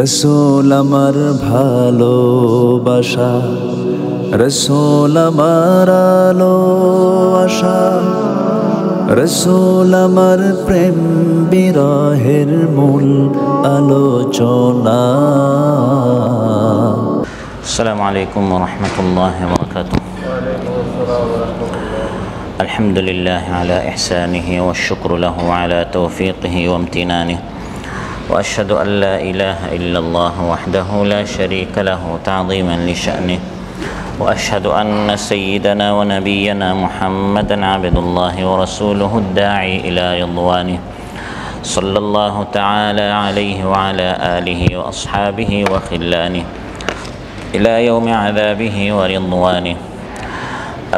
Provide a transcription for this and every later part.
রসূল আমার ভালোবাসা, রসূল আমার আলো আশা, রসূল আমার প্রেম বিরহের মূল আলোচনা। আসসালামু আলাইকুম ওয়া রাহমাতুল্লাহি ওয়া বারাকাতুহু। আলহামদুলিল্লাহ আলা ইহসানিহি ওয়া শুকরু লাহু আলা তৌফিকিহি ওয়া ইমতিনানিহি ওয়া আশহাদু আন লা ইলাহা ইল্লাল্লাহ ওয়াহদাহু লা শারীকা লাহু তা'যীমান লিশা'নিহি ওয়া আশহাদু আন্না সাইয়্যিদানা ওয়া নাবিyyana মুহাম্মাদান আবদুল্লাহি ওয়া রাসূলুহু ad-দাঈ ইলা রিদওয়ানিহি সাল্লাল্লাহু তাআলা আলাইহি ওয়া আলা আলিহি ওয়া আসহাবিহি ওয়া খিল্লানিহি إلى يوم عذابه ورضوانه.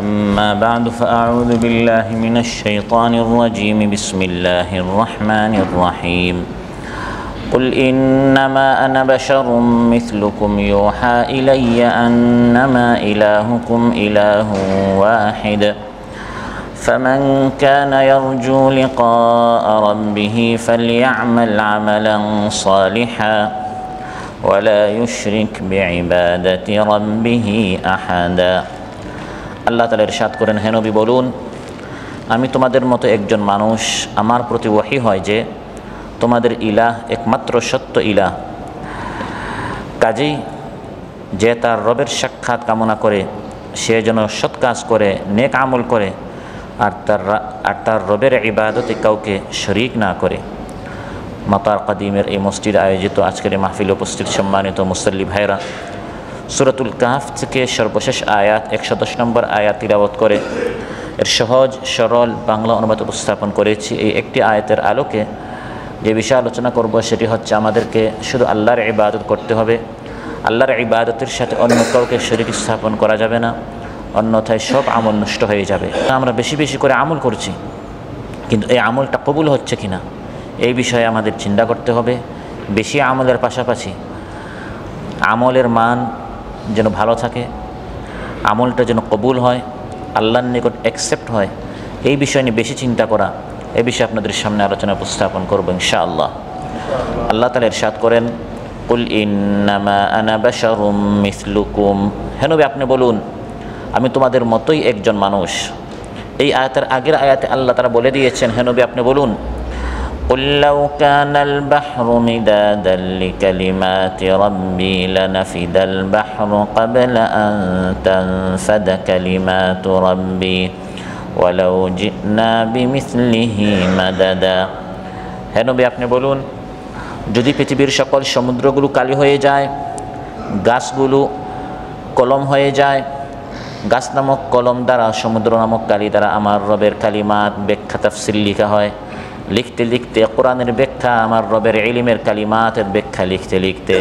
أما بعد فأعوذ بالله من الشيطان الرجيم. بسم الله الرحمن الرحيم. قل إنما أنا بشر مثلكم يوحى إلي أنما إلهكم إله واحد فمن كان يرجو لقاء ربه فليعمل عملا صالحا ولا يشرك بعبادة ربه أحدا. আল্লাহ তাআলা ইরশাদ করেন, হে নবী বলুন, আমি তোমাদের মতো একজন মানুষ। আমার প্রতি ওহী হয় যে তোমাদের ইলাহ একমাত্র সত্য ইলাহ। কাজেই যে তার রবের সাক্ষাৎ কামনা করে সে যেন সৎ কাজ করে, নেক আমল করে, আর তার রবের ইবাদতে কাউকে শরীক না করে। মাতার কাদিমের এই মসজিদ আয়োজিত আজকের এই মাহফিলে উপস্থিত সম্মানিত মুসল্লি ভাইরা, সূরাতুল কাহফ থেকে সর্বশেষ আয়াত 110 নম্বর আয়াত তিলাওয়াত করে এর সহজ সরল বাংলা অনুবাদ উপস্থাপন করেছি। এই একটি আয়াতের আলোকে যে বিষয় আলোচনা করব সেটি হচ্ছে আমাদেরকে শুধু আল্লাহর ইবাদত করতে হবে। আল্লাহর ইবাদতের সাথে অন্য কাউকে শরীক স্থাপন করা যাবে না, অন্যথায় সব আমল নষ্ট হয়ে যাবে। আমরা বেশি বেশি করে আমল করছি, কিন্তু এই আমলটা কবুল হচ্ছে কিনা এই বিষয়ে আমাদের চিন্তা করতে হবে। বেশি আমলের পাশাপাশি আমলের মান যেন ভালো থাকে, আমলটা যেন কবুল হয়, আল্লাহর নিকট অ্যাকসেপ্ট হয়, এই বিষয় নিয়ে বেশি চিন্তা করা, এই বিষয়ে আপনাদের সামনে আলোচনা উপস্থাপন করব ইনশাআল্লাহ। আল্লাহ তাআলা ইরশাদ করেন, কুল ইন্নামা আনা বাশারুম মিসলুকুম, হে নবী আপনি বলুন আমি তোমাদের মতোই একজন মানুষ। এই আয়াতের আগের আয়াতে আল্লাহ তাআলা বলে দিয়েছেন, হে নবী আপনি বলুন, قل لو كان البحر مدادا لكلمات ربي لنفد البحر قبل أن تنفد كلمات ربي ولو جئنا بمثله مددا। হে নবী আপনি বলুন, যদি পৃথিবীর সকল সমুদ্রগুলো কালি হয়ে যায়, গাছগুলো কলম হয়ে যায়, গাছ নামক কলম দ্বারা, সমুদ্র নামক কালি দ্বারা আমার রবের কালিমাত ব্যাখ্যা তাফসীর লেখা হয়, লিখতে লিখতে কোরআনের ব্যাখ্যা, আমার রবের ইলমের কালিমাতের ব্যাখ্যা লিখতে লিখতে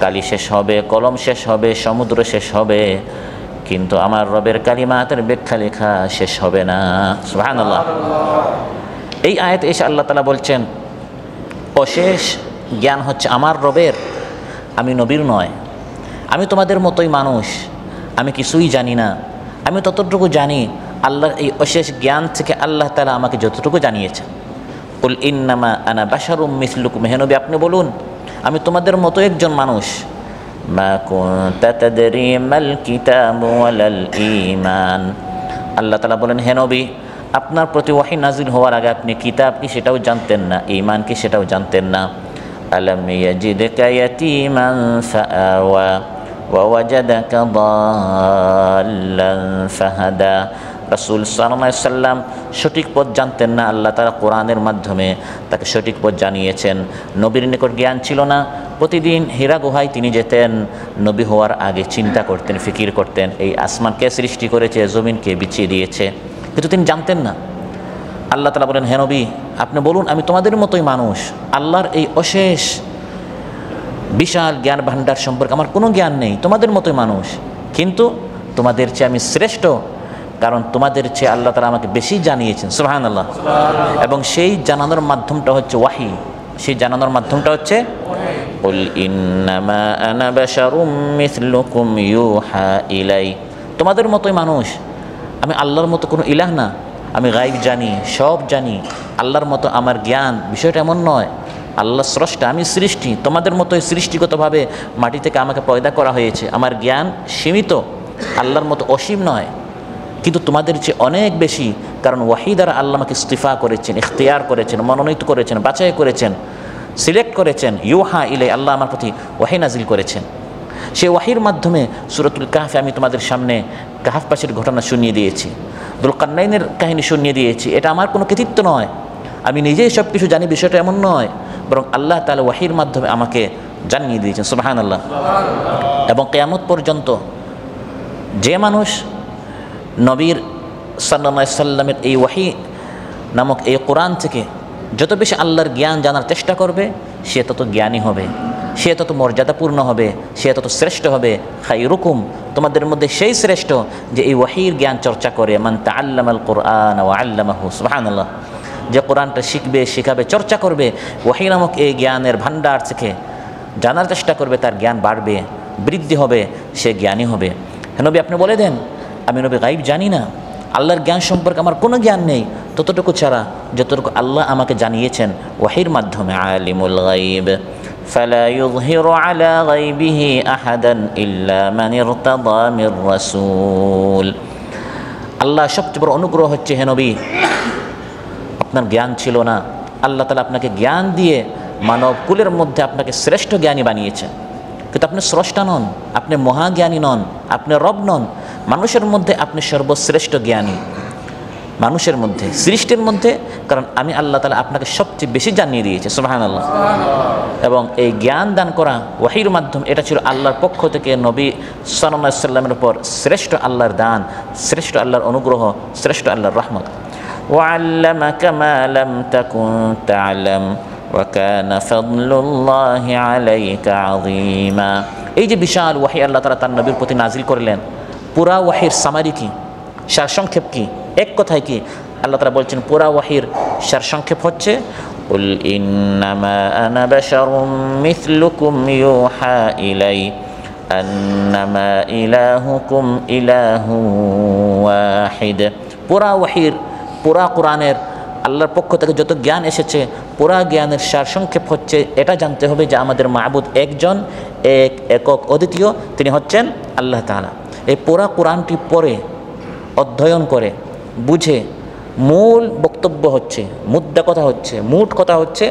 কালি শেষ হবে, কলম শেষ হবে, সমুদ্র শেষ হবে, কিন্তু আমার রবের কালিমাতের ব্যাখ্যা লেখা শেষ হবে না। সুবহানাল্লাহ। এই আয়াতে এসে আল্লাহ তাআলা বলছেন, অশেষ জ্ঞান হচ্ছে আমার রবের, আমি নবীর নয়, আমি তোমাদের মতোই মানুষ, আমি কিছুই জানি না, আমি ততটুকু জানি আল্লাহর এই অশেষ জ্ঞান থেকে আল্লাহ তাআলা আমাকে যতটুকু জানিয়েছেন। কুল ইন্নামা আনা বাশারুম মিসলুকুম, হে নবী আপনি বলুন আমি তোমাদের মতো একজন মানুষ। মা কুনতা তাদরি মাল কিতাবু ওয়ালাল ঈমান, আল্লাহ তাআলা বলেন, হে নবী আপনার প্রতি ওহী নাজিল হওয়ার আগে আপনি কিতাব কি সেটাও জানতেন না, ঈমান কি সেটাও জানতেন না। আলাম ইয়াজিদকা ইয়াতীমান ফাআওয়া ওয়া ওয়াজাদাকা দাল্লান ফাহাদা। রাসূল সাল্লাল্লাহু আলাইহি সাল্লাম সঠিক পথ জানতেন না, আল্লাহ তাআলা কোরআনের মাধ্যমে তাকে সঠিক পথ জানিয়েছেন। নবীর নিকট জ্ঞান ছিল না, প্রতিদিন হীরা গুহায় তিনি যেতেন, নবী হওয়ার আগে চিন্তা করতেন, ফিকির করতেন এই আসমান কে সৃষ্টি করেছে, জমিন কে বিছিয়ে দিয়েছে, কিন্তু তিনি জানতেন না। আল্লাহ তাআলা বলেন, হে নবী আপনি বলুন আমি তোমাদের মতোই মানুষ, আল্লাহর এই অশেষ বিশাল জ্ঞান ভাণ্ডার সম্পর্কে আমার কোনো জ্ঞান নেই, তোমাদের মতোই মানুষ, কিন্তু তোমাদের চেয়ে আমি শ্রেষ্ঠ, কারণ তোমাদের চেয়ে আল্লাহ তাআলা আমাকে বেশি জানিয়েছেন। সুবহানাল্লাহ। এবং সেই জানানোর মাধ্যমটা হচ্ছে ওয়াহি, সেই জানানোর মাধ্যমটা হচ্ছে কুল ইন্নামা আনা বাশারুম মিসলুকুম ইউহা ইলাই, তোমাদের মতোই মানুষ, আমি আল্লাহর মতো কোনো ইলাহ না, আমি গায়ব জানি, সব জানি, আল্লাহর মতো আমার জ্ঞান বিষয়টা এমন নয়। আল্লাহ স্রষ্টা, আমি সৃষ্টি, তোমাদের মতোই সৃষ্টিগতভাবে মাটি থেকে আমাকে পয়দা করা হয়েছে, আমার জ্ঞান সীমিত, আল্লাহর মতো অসীম নয়, কিন্তু তোমাদের চেয়ে অনেক বেশি, কারণ ওয়াহি দ্বারা আল্লাহ আমাকে ইস্তিফা করেছেন, ইখতিয়ার করেছেন, মনোনীত করেছেন, বাছাই করেছেন, সিলেক্ট করেছেন। ইউহা ইলাই, আল্লাহ আমার প্রতি ওয়াহি নাজিল করেছেন। সেই ওয়াহির মাধ্যমে সূরাতুল কাহফে আমি তোমাদের সামনে কাহফবাসীর ঘটনা শুনিয়ে দিয়েছি, দুলকারনাইনের কাহিনী শুনিয়ে দিয়েছি। এটা আমার কোনো কৃতিত্ব নয়, আমি নিজেই সব কিছু জানি, বিষয়টা এমন নয়, বরং আল্লাহ তাআলা ওয়াহির মাধ্যমে আমাকে জানিয়ে দিয়েছেন। সুবহানাল্লাহ। এবং কিয়ামত পর্যন্ত যে মানুষ নবীর সাল্লাল্লাহু আলাইহি সাল্লামের এই ওয়াহি নামক এই কোরআন থেকে যত বেশি আল্লাহর জ্ঞান জানার চেষ্টা করবে, সে তত জ্ঞানী হবে, সে তত মর্যাদাপূর্ণ হবে, সে তত শ্রেষ্ঠ হবে। খায়রুকুম, তোমাদের মধ্যে সেই শ্রেষ্ঠ যে এই ওয়াহির জ্ঞান চর্চা করে। মান তাআল্লামাল কুরআন ওয়া আল্লামাহু, সুবহানাল্লাহ। যে কোরআনটা শিখবে, শেখাবে, চর্চা করবে, ওয়াহি নামক এই জ্ঞানের ভান্ডার থেকে জানার চেষ্টা করবে, তার জ্ঞান বাড়বে, বৃদ্ধি হবে, সে জ্ঞানী হবে। হ্যাঁ নবী, আপনি বলে দেন আমি নবী গাইব জানি না, আল্লাহর জ্ঞান সম্পর্কে আমার কোনো জ্ঞান নেই, ততটুকু ছাড়া যতটুকু আল্লাহ আমাকে জানিয়েছেন ওয়াহির মাধ্যমে। আলিমুল গাইব ফালা ইউযহিরু আলা গাইবিহি আহাদান ইল্লা মান ইরতাদা মির রাসূল। আল্লাহ সবচেয়ে বড় অনুগ্রহ হচ্ছে, হে নবী আপনার জ্ঞান ছিল না, আল্লাহ তাআলা আপনাকে জ্ঞান দিয়ে মানব কুলের মধ্যে আপনাকে শ্রেষ্ঠ জ্ঞানী বানিয়েছেন, কিন্তু আপনি স্রষ্টা নন, আপনি মহাজ্ঞানী নন, আপনি রব নন। মানুষের মধ্যে আপনি সর্বশ্রেষ্ঠ জ্ঞানী, মানুষের মধ্যে, সৃষ্টির মধ্যে, কারণ আমি আল্লাহ তাআলা আপনাকে সবচেয়ে বেশি জানিয়ে দিয়েছি। সুবহানাল্লাহ। এবং এই জ্ঞান দান করা ওয়াহির মাধ্যমে, এটা ছিল আল্লাহর পক্ষ থেকে নবী সাল্লাল্লাহু আলাইহি সাল্লামের উপর শ্রেষ্ঠ আল্লাহর দান, শ্রেষ্ঠ আল্লাহর অনুগ্রহ, শ্রেষ্ঠ আল্লাহর রহমত। ওয়াল্লামাকা মা লাম তাকুন তা'লাম ওয়া কানা ফাদলুল্লাহি আলাইকা আযীমা। এই যে বিশাল ওয়াহি আল্লাহ তাআলা তার নবীর প্রতি নাজিল করলেন, পুরা ওয়াহির সামারি কি, সারসংক্ষেপ কি, এক কথায় কি? আল্লাহ তাআলা বলছেন পুরা ওয়াহির সারসংক্ষেপ হচ্ছে কুল ইন্নামা আনা বাশারুম মিথলুকুম ইউহা ইলাই আন্নামা ইলাহুকুম ইলাহু ওয়াহিদ। পুরা ওয়াহির, পুরা কোরআনের আল্লাহর পক্ষ থেকে যত জ্ঞান এসেছে, পুরা জ্ঞানের সারসংক্ষেপ হচ্ছে এটা জানতে হবে যে আমাদের মাবুদ একজন, এক, একক, অদ্বিতীয়, তিনি হচ্ছেন আল্লাহ তাআলা। এই পুরা কোরআনটি পড়ে, অধ্যয়ন করে, বুঝে মূল বক্তব্য হচ্ছে, মুদ্রা কথা হচ্ছে, মূল কথা হচ্ছে,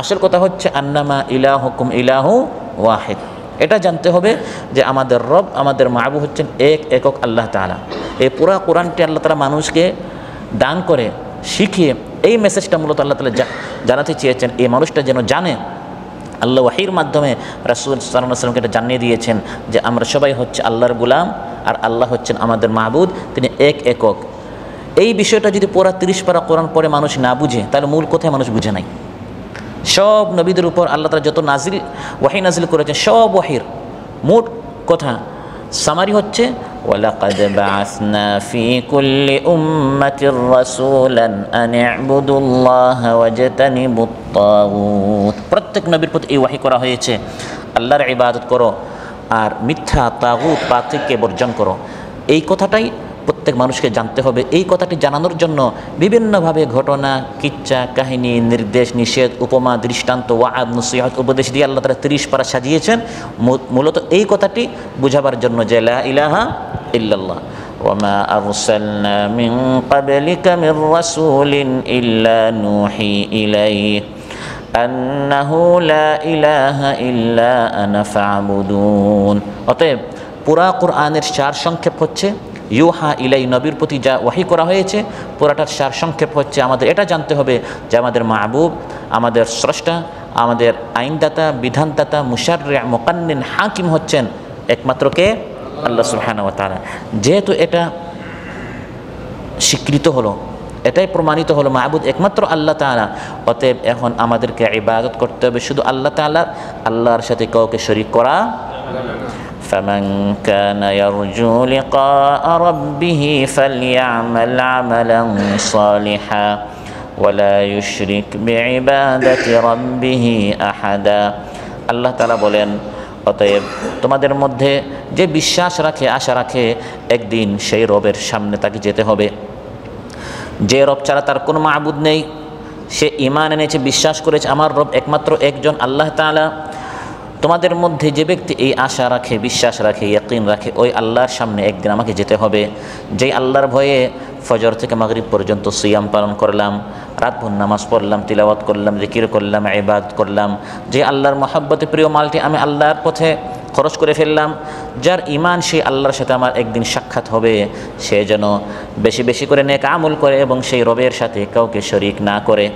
আসল কথা হচ্ছে আন্নামা ইলাহুকুম ইলাহু ওয়াহিদ। এটা জানতে হবে যে আমাদের রব, আমাদের মাবুদ হচ্ছেন এক, একক আল্লাহ তাআলা। এই পুরা কোরআনটি আল্লাহ তাআলা মানুষকে দান করে, শিখিয়ে এই মেসেজটা মূলত আল্লাহ তাআলা জানাতে চেয়েছেন, এই মানুষটা যেন জানে। আল্লাহ ওয়াহির মাধ্যমে রাসূল সাল্লাল্লাহু আলাইহি ওয়াসাল্লামকে এটা জানিয়ে দিয়েছেন যে আমরা সবাই হচ্ছে আল্লাহর গোলাম, আর আল্লাহ হচ্ছেন আমাদের মাবুদ, তিনি এক, একক। এই বিষয়টা যদি পুরা 30 পারা কোরআন পড়ে মানুষ না বুঝে, তাহলে মূল কোথায় মানুষ বুঝে নাই। সব নবীদের উপর আল্লাহ তাআলা যত নাজিল ওয়াহি নাজিল করেছেন, সব ওয়াহির মোট কথা সামারি হচ্ছে ওয়ালাকাদ বাআসনা ফি কুল্লি উম্মাতির রাসূলান আন ইবুদুল্লাহা ওয়াজতানিবুত তাগুত। প্রত্যেক নবীর প্রতি এই ওয়াহি করা হয়েছে, আল্লাহর ইবাদত করো আর মিথ্যা, তাগুত, পার্থক্যকে বর্জন করো। এই কথাটাই প্রত্যেক মানুষকে জানতে হবে। এই কথাটি জানানোর জন্য বিভিন্নভাবে ঘটনা, কিচ্ছা, কাহিনী, নির্দেশ, নিষেধ, উপমা, দৃষ্টান্ত, ওয়াআদ, নসিহত, উপদেশ দিয়ে আল্লাহ তাআলা 30 পারা সাজিয়েছেন মূলত এই কথাটি বুঝাবার জন্য যে লা ইলাহা ইল্লাল্লাহ ওয়া মা আরসালনা মিন ক্বাবলিকা মির রাসূলিন ইল্লা নূহি ইলাইহি আন্নাহু লা ইলাহা ইল্লা আনা ফা'বুদুন। অতএব পুরা কোরআনের সারসংক্ষেপ হচ্ছে ইউহা ইলাই, নবীর প্রতি যা ওয়াহি করা হয়েছে পুরাটার সারসংক্ষেপ হচ্ছে আমাদের এটা জানতে হবে যে আমাদের মাহবুব, আমাদের স্রষ্টা, আমাদের আইনদাতা, বিধানদাতা, মুশাররি', মুকান্নিন, হাকিম হচ্ছেন একমাত্র কে? আল্লাহ সুবহানাহু ওয়া তাআলা। যেহেতু এটা স্বীকৃত হলো, এটাই প্রমাণিত হলো মাহবুদ একমাত্র আল্লাহ তাআলা, অতএব এখন আমাদেরকে ইবাদত করতে হবে শুধু আল্লাহ তাআলার, আল্লাহর সাথে কাউকে শরীক করা। فمن كان يرجو لقاء ربه فليعمل عملا صالحا ولا يشرك بعبادة ربه أحدا। আল্লাহ তাআলা বলেন অতএব তোমাদের মধ্যে যে বিশ্বাস রাখে, আশা রাখে একদিন সেই রবের সামনে তাকে যেতে হবে, যে রব ছাড়া তার কোনো মাবুদ নেই, সে ঈমান এনেছে, বিশ্বাস করেছে আমার রব একমাত্র একজন আল্লাহ তাআলা। তোমাদের মধ্যে যে ব্যক্তি এই আশা রাখে, বিশ্বাস রাখে, ইয়াকিন রাখে, ওই আল্লাহর সামনে একদিন আমাকে যেতে হবে, যেই আল্লাহর ভয়ে ফজর থেকে মাগরিব পর্যন্ত সিয়াম পালন করলাম, রাতভর নামাজ পড়লাম, তিলাওয়াত করলাম, জিকির করলাম, ইবাদত করলাম, যে আল্লাহর মহব্বতে প্রিয় মালটি আমি আল্লাহর পথে খরচ করে ফেললাম, যার ঈমান সেই আল্লাহর সাথে আমার একদিন সাক্ষাৎ হবে, সে যেন বেশি বেশি করে নেক আমল করে এবং সেই রবের সাথে কাউকে শরীক না করে।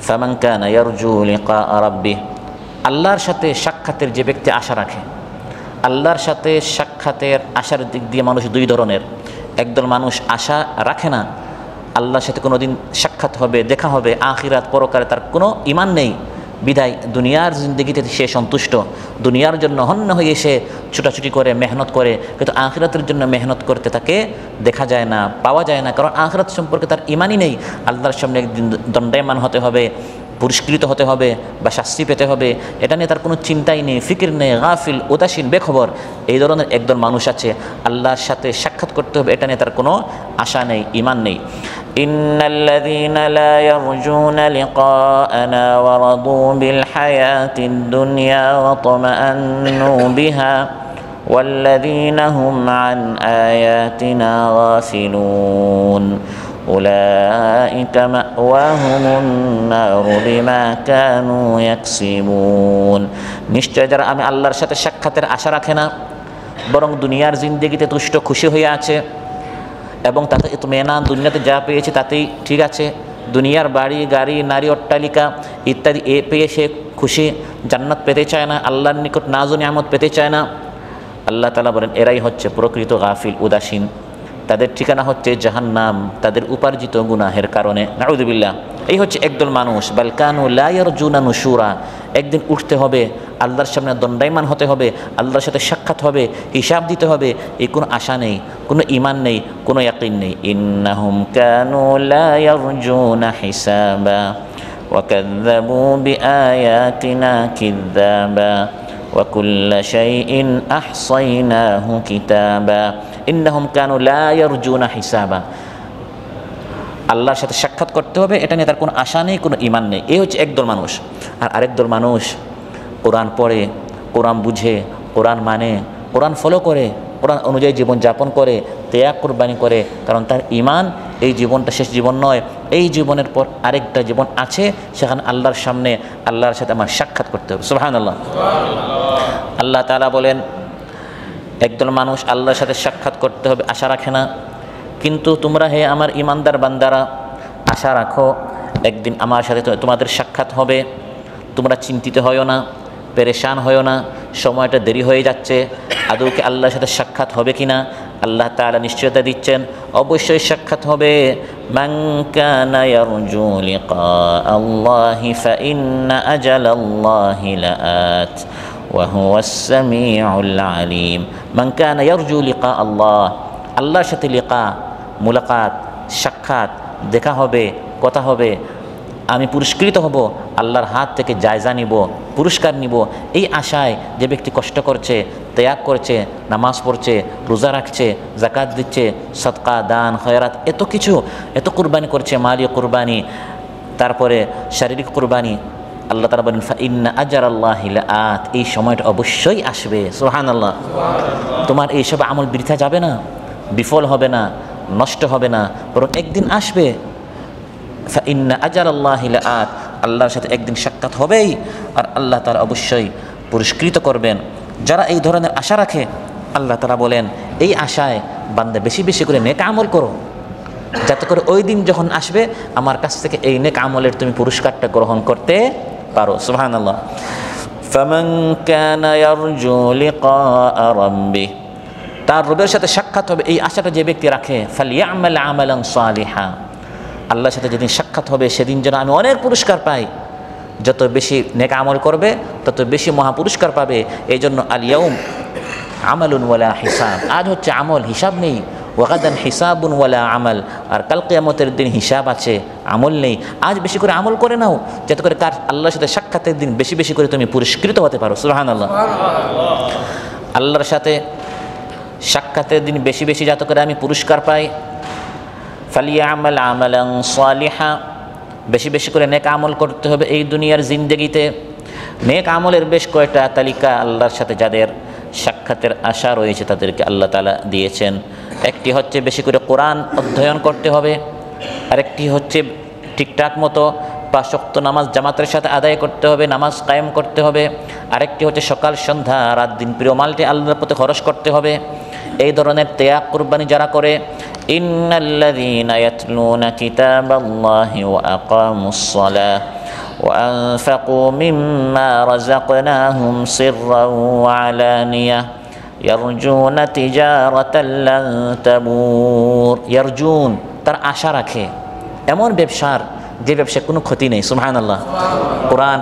ফামান কানা ইয়ারজু লিকা রাব্বিহ, আল্লাহর সাথে সাক্ষাতের যে ব্যক্তি আশা রাখে, আল্লাহর সাথে সাক্ষাতের আশার দিক দিয়ে মানুষ দুই ধরনের। একদল মানুষ আশা রাখে না আল্লাহর সাথে কোনো দিন সাক্ষাৎ হবে, দেখা হবে, আখিরাত পরকালে তার কোনো ঈমান নেই, বিদায় দুনিয়ার জিন্দগিতে সে সন্তুষ্ট, দুনিয়ার জন্য হন্য হয়ে সে ছুটাছুটি করে, মেহনত করে, কিন্তু আখিরাতের জন্য মেহনত করতে তাকে দেখা যায় না, পাওয়া যায় না, কারণ আখিরাত সম্পর্কে তার ঈমানই নেই। আল্লাহর সামনে একদিন দণ্ডায়মান হতে হবে, পুরস্কৃত হতে হবে বা শাস্তি পেতে হবে, এটা নিয়ে তার কোনো চিন্তাই নেই, ফিকির নেই, গাফিল, উদাসীন, বেখবর। এই ধরনের একদল মানুষ আছে, আল্লাহর সাথে সাক্ষাৎ করতে হবে এটা নিয়ে তার কোনো আশা নেই, ঈমান নেই। ইন্নাল্লাযীনা লা ইয়ারজুনা লিকাআনা ওয়া রাদু বিল হায়াতিদ দুনিয়া ওয়া তামাআন্নু বিহা ওয়াল্লাযীনা হুম আন আয়াতিনা গাফিলুন উলাইকা মাওয়াহুমুন নারু বিমা কানু ইয়াকসিবুন। নিশ্চয় যারা আমি আল্লাহর সাথে সাক্ষাতের আশা রাখে না, বরং দুনিয়ার জিন্দেগিতে তুষ্ট খুশি হয়ে আছে এবং তাতে ইতমিনান, দুনিয়াতে যা পেয়েছে তাতেই ঠিক আছে, দুনিয়ার বাড়ি গাড়ি নারী অট্টালিকা ইত্যাদি এ পেয়ে সে খুশি, জান্নাত পেতে চায় না, আল্লাহর নিকট নাজ ও নিয়ামত পেতে চায় না, আল্লাহ তাআলা বলেন এরাই হচ্ছে প্রকৃত গাফিল, উদাসীন। তাদের ঠিকানা হচ্ছে জাহান্নাম, তাদের উপার্জিত গুনাহের কারণে, নাউযুবিল্লাহ। এই হচ্ছে একদল মানুষ। বাল কানু লা ইয়ারজুনা নুশুরা, একদিন উঠতে হবে, আল্লাহর সামনে দণ্ডায়মান হতে হবে, আল্লাহর সাথে সাক্ষাৎ হবে, হিসাব দিতে হবে, এই কোনো আশা নেই, কোনো ঈমান নেই, কোনো ইয়াকিন নেই। ইন্নাহুম কানু লা ইয়ারজুনা হিসাবা ওয়া কাযযাবু বিআয়াতিনা কিযযাবা ওয়া কুল্লা শাইইন আহসাইনাহু কিতাবা। ইন্নাহুম কানু লা ইয়ারজুনা হিসাবা, আল্লাহর সাথে সাক্ষাৎ করতে হবে এটা নিয়ে তার কোনো আশা নেই, কোনো ঈমান নেই। এই হচ্ছে একদল মানুষ। আর আরেক দল মানুষ কোরআন পড়ে, কোরআন বুঝে, কোরআন মানে, কোরআন ফলো করে, কোরআন অনুযায়ী জীবন যাপন করে, ত্যাগ কুরবানি করে, কারণ তার ঈমান এই জীবনটা শেষ জীবন নয়, এই জীবনের পর আরেকটা জীবন আছে, সেখানে আল্লাহর সামনে আল্লাহর সাথে আমার সাক্ষাৎ করতে হবে। সুবহানাল্লাহ। আল্লাহ তাআলা বলেন একদল মানুষ আল্লাহর সাথে সাক্ষাৎ করতে হবে আশা রাখে না, কিন্তু তোমরা হে আমার ইমানদার বান্দারা আশা রাখো একদিন আমার সাথে তোমাদের সাক্ষাৎ হবে, তোমরা চিন্তিত হয়ো না, পেরেশান হয়ো না, সময়টা দেরি হয়ে যাচ্ছে, আদৌ কি আল্লাহর সাথে সাক্ষাৎ হবে কিনা। আল্লাহ তাআলা নিশ্চয়তা দিচ্ছেন অবশ্যই সাক্ষাৎ হবে। মান কানা ইয়ারজু লিকা আল্লাহি ফাইন্না আজালাল্লাহি লাআত ওয়া হুয়াস সামিউল আলিম। মান কানা ইয়ারজু লিকা আল্লাহ, আল্লাহর সাথে লিকা, মুলাকাত, সাক্ষাৎ, দেখা হবে, কথা হবে, আমি পুরস্কৃত হব, আল্লাহর হাত থেকে জায়জা নিব, পুরস্কার নিব, এই আশায় যে ব্যক্তি কষ্ট করছে, ত্যাগ করছে, নামাজ পড়ছে, রোজা রাখছে, যাকাত দিচ্ছে, সদকা, দান, খয়রাত, এত কিছু, এত কুরবানি করছে, মালি কুরবানি, তারপরে শারীরিক কুরবানি, আল্লাহ তাআলা বলেন ফাইন্না আজরাল্লাহি লাআত, এই সময়টা অবশ্যই আসবে। সুবহানাল্লাহ। তোমার এইসব আমল বৃথা যাবে না, বিফল হবে না, নষ্ট হবে না, বরং একদিন আসবে। ফাইন্না আজরাল্লাহি লাআত, আল্লাহর সাথে একদিন সাক্ষাৎ হবেই, আর আল্লাহ তাআলা অবশ্যই পুরস্কৃত করবেন যারা এই ধরনের আশা রাখে। আল্লাহ তাআলা বলেন এই আশায় বান্দা বেশি বেশি করে নেক আমল করো, যাতে করে ওই দিন যখন আসবে আমার কাছ থেকে এই নেক আমলের তুমি পুরস্কারটা গ্রহণ করতে পারো। সুবহানাল্লাহ। ফামান কানা ইয়ারজু লিকা রাব্বিহ, তার রবের সাথে সাক্ষাৎ হবে এই আশাটা যে ব্যক্তি রাখে, ফালইয়ামাল আমালান সালিহা, আল্লাহর সাথে যেদিন সাক্ষাৎ হবে সেদিন যেন আমি অনেক পুরস্কার পাই, যত বেশি নেক আমল করবে তত বেশি মহাপুরস্কার পাবে। এই জন্য আল ইয়াউম আমালুন ওয়ালা হিসাব, আজ হচ্ছে আমল, হিসাব নেই। ওয়াগাদান হিসাবুন ওয়ালা আমাল, আর কাল কিয়ামতের দিন হিসাব আছে, আমল নেই। আজ বেশি করে আমল করে নাও, যাতে করে কার আল্লাহর সাথে সাক্ষাতের দিন বেশি বেশি করে তুমি পুরস্কৃত হতে পারো। সুবহানাল্লাহ। আল্লাহর সাথে সাক্ষাতের দিন বেশি বেশি যাতে করে আমি পুরস্কার পাই। ফালিয়ামাল আমালান সালিহা, বেশি বেশি করে নেক আমল করতে হবে এই দুনিয়ার জিন্দেগিতে। নেক আমলের বেশ কয়েকটা তালিকা আল্লাহর সাথে যাদের সাক্ষাতের আশা রয়েছে তাদেরকে আল্লাহ তাআলা দিয়েছেন। একটি হচ্ছে বেশি করে কোরআন অধ্যয়ন করতে হবে, আরেকটি হচ্ছে ঠিকঠাক মতো 5 ওয়াক্ত নামাজ জামাতের সাথে আদায় করতে হবে, নামাজ কায়েম করতে হবে, আরেকটি হচ্ছে সকাল সন্ধ্যা রাত দিন প্রিয় মালটি আল্লাহর পথে খরচ করতে হবে। এই ধরনের ত্যাগ কুরবানি যারা করে, ইন্নাল্লাযীনা ইয়াতলুনা কিতাবাল্লাহি ওয়া আকামুস সালাহ ওয়া আনফাকু মিম্মা রাযাকনাহুম সিররান ওয়া আলানিয়াহ ইয়ারজুনা তিজারাতান লান তাবুর। ইয়ারজুন তার আশা রাখে এমন ব্যবসার যে ব্যবসায় কোনো ক্ষতি নেই। সুবহানাল্লাহ। কোরআন